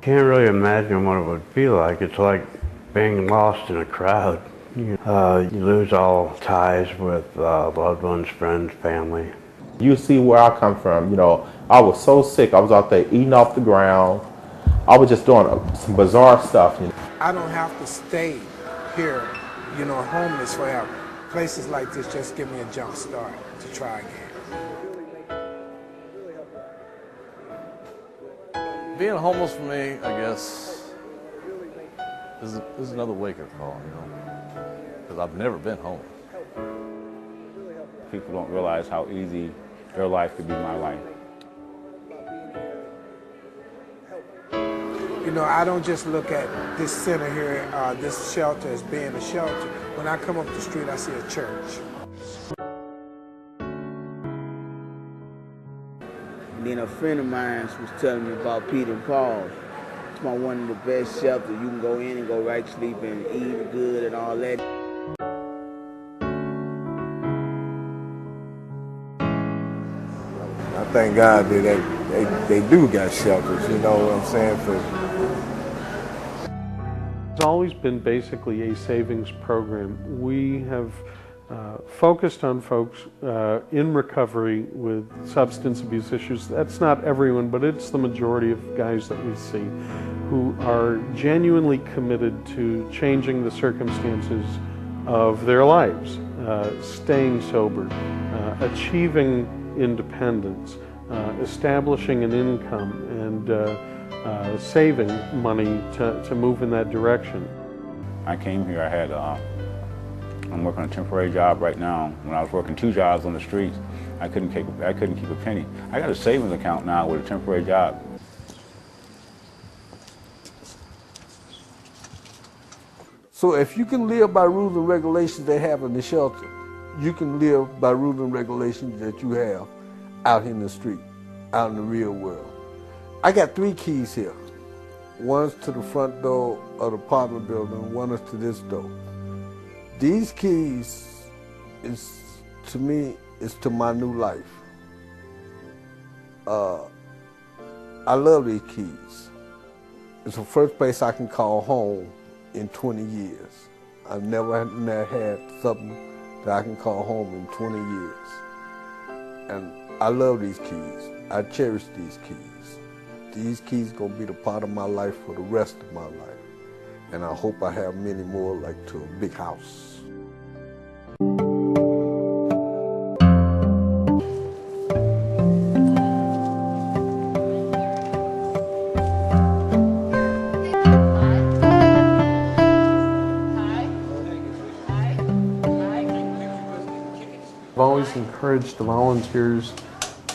Can't really imagine what it would feel like. It's like being lost in a crowd. You lose all ties with loved ones, friends, family. You see where I come from, I was so sick. I was out there eating off the ground. I was just doing some bizarre stuff. I don't have to stay here, homeless forever. Places like this just give me a jump start to try again. Being homeless for me, I guess, is another wake-up call, because I've never been homeless. People don't realize how easy their life could be my life. I don't just look at this center here, this shelter as being a shelter. When I come up the street, I see a church. And then a friend of mine was telling me about Peter and Paul's. It's one of the best shelters. You can go in and go right to sleep and eat good and all that. I thank God that they do got shelters, you know what I'm saying? It's always been basically a savings program. We have focused on folks in recovery with substance abuse issues. That's not everyone, but it's the majority of guys that we see who are genuinely committed to changing the circumstances of their lives, staying sober, achieving independence, establishing an income, and saving money to move in that direction. I came here, I'm working a temporary job right now. When I was working 2 jobs on the streets, I couldn't keep a penny. I got a savings account now with a temporary job. So if you can live by rules and regulations they have in the shelter, you can live by rules and regulations that you have out in the street, out in the real world. I got 3 keys here. One's to the front door of the apartment building, one is to this door. These keys is to my new life. I love these keys. It's the first place I can call home in 20 years. I've never had something that I can call home in 20 years. And I love these keys. I cherish these keys. These keys gonna be the part of my life for the rest of my life. And I hope I have many more, like to a big house. I've always encouraged the volunteers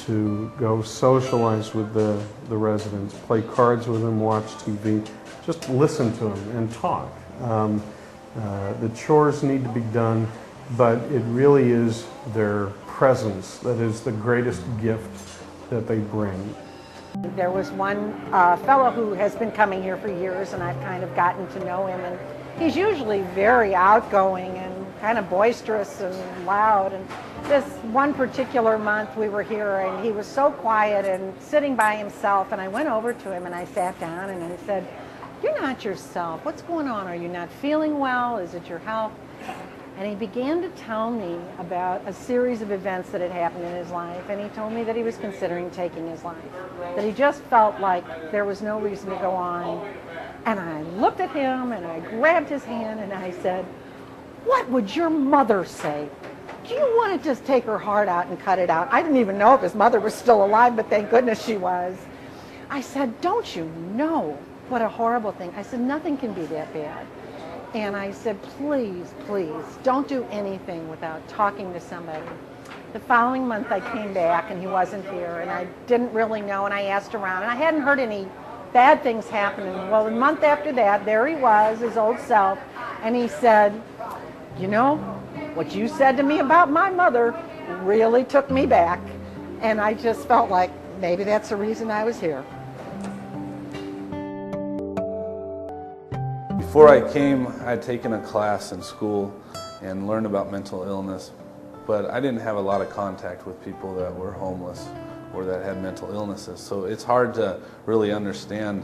to go socialize with the residents, play cards with them, watch TV, just listen to them and talk. The chores need to be done, but it really is their presence that is the greatest gift that they bring. There was one fellow who has been coming here for years, and I've kind of gotten to know him, and he's usually very outgoing and kind of boisterous and loud. And this one particular month we were here, and he was so quiet and sitting by himself, and I went over to him and I sat down and I said, "You're not yourself. What's going on? Are you not feeling well? Is it your health?" And he began to tell me about a series of events that had happened in his life, and he told me that he was considering taking his life, that he just felt like there was no reason to go on. And I looked at him and I grabbed his hand and I said, "What would your mother say? Do you want to just take her heart out and cut it out?" I didn't even know if his mother was still alive, but thank goodness she was. I said, "Don't you know what a horrible thing?" I said, "Nothing can be that bad." And I said, "Please, please, don't do anything without talking to somebody." The following month I came back and he wasn't here, and I didn't really know, and I asked around, and I hadn't heard any bad things happening. Well, a month after that, there he was, his old self, and he said, "You know, what you said to me about my mother really took me back." And I just felt like maybe that's the reason I was here. Before I came, I had taken a class in school and learned about mental illness, but I didn't have a lot of contact with people that were homeless or that had mental illnesses. So it's hard to really understand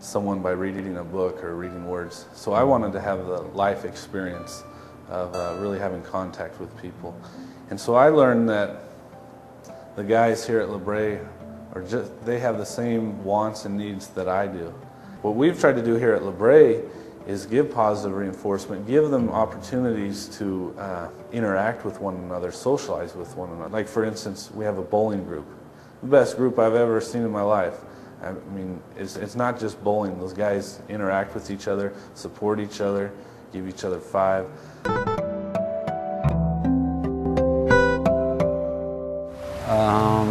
someone by reading a book or reading words. So I wanted to have the life experience of really having contact with people. And so I learned that the guys here at LaBrea they have the same wants and needs that I do. What we've tried to do here at LaBrea is give positive reinforcement, give them opportunities to interact with one another, socialize with one another. Like for instance, we have a bowling group. The best group I've ever seen in my life. I mean, it's not just bowling. Those guys interact with each other, support each other, give each other five.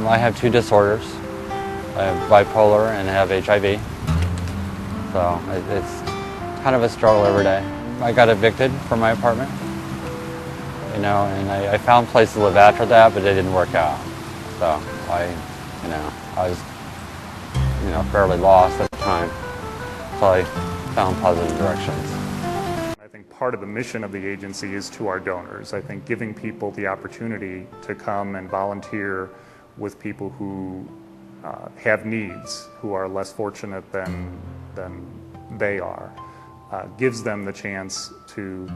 I have 2 disorders. I have bipolar and I have HIV. So it's kind of a struggle every day. I got evicted from my apartment, and I found places to live after that, but it didn't work out. So I was, fairly lost at the time. So I found positive directions. I think part of the mission of the agency is to our donors. I think giving people the opportunity to come and volunteer with people who have needs, who are less fortunate than they are, gives them the chance to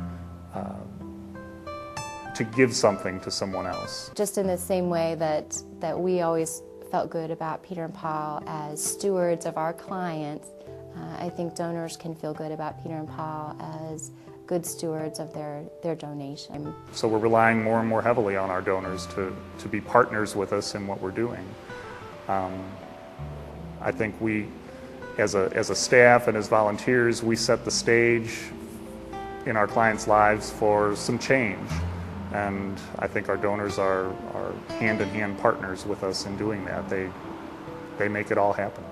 give something to someone else. Just in the same way that we always felt good about Peter and Paul as stewards of our clients, I think donors can feel good about Peter and Paul as good stewards of their donation. So we're relying more and more heavily on our donors to be partners with us in what we're doing. I think we, as a staff and as volunteers, we set the stage in our clients' lives for some change. And I think our donors are hand-in-hand partners with us in doing that. They make it all happen.